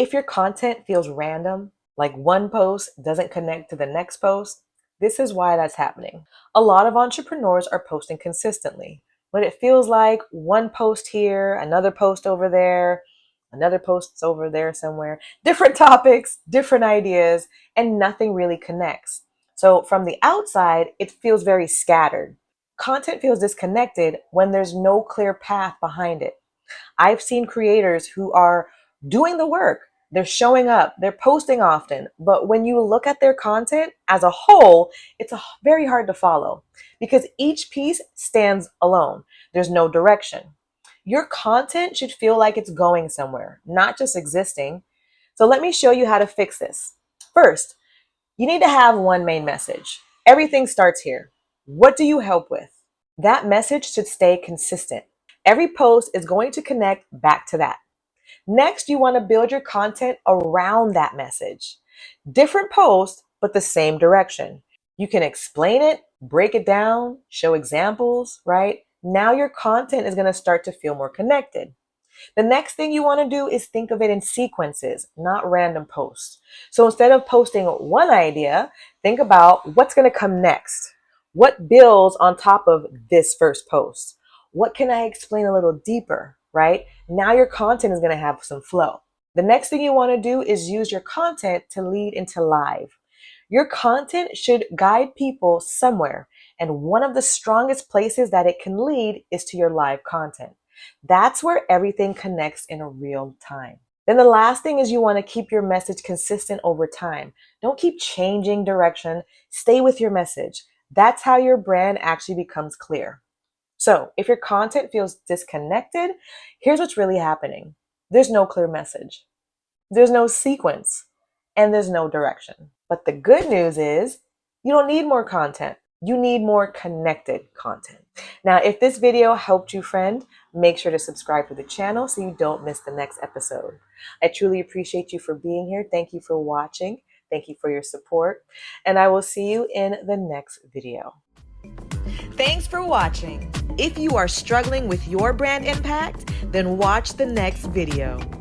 If your content feels random, like one post doesn't connect to the next post, this is why that's happening. A lot of entrepreneurs are posting consistently, but it feels like one post here, another post over there, another post over there somewhere, different topics, different ideas, and nothing really connects. So from the outside, it feels very scattered. Content feels disconnected when there's no clear path behind it. I've seen creators who are doing the work. They're showing up, they're posting often, but when you look at their content as a whole, it's very hard to follow because each piece stands alone. There's no direction. Your content should feel like it's going somewhere, not just existing. So let me show you how to fix this. First, you need to have one main message. Everything starts here. What do you help with? That message should stay consistent. Every post is going to connect back to that. Next, you want to build your content around that message. Different posts, but the same direction. You can explain it, break it down, show examples, right? Now your content is going to start to feel more connected. The next thing you want to do is think of it in sequences, not random posts. So instead of posting one idea, think about what's going to come next. What builds on top of this first post? What can I explain a little deeper, right? Now your content is going to have some flow. The next thing you want to do is use your content to lead into live. Your content should guide people somewhere, and one of the strongest places that it can lead is to your live content. That's where everything connects in a real time. Then the last thing is you want to keep your message consistent over time. Don't keep changing direction. Stay with your message. That's how your brand actually becomes clear. So if your content feels disconnected, here's what's really happening. There's no clear message. There's no sequence, and there's no direction. But the good news is you don't need more content. You need more connected content. Now, if this video helped you, friend, make sure to subscribe to the channel so you don't miss the next episode. I truly appreciate you for being here. Thank you for watching. Thank you for your support. And I will see you in the next video. Thanks for watching. If you are struggling with your brand impact, then watch the next video.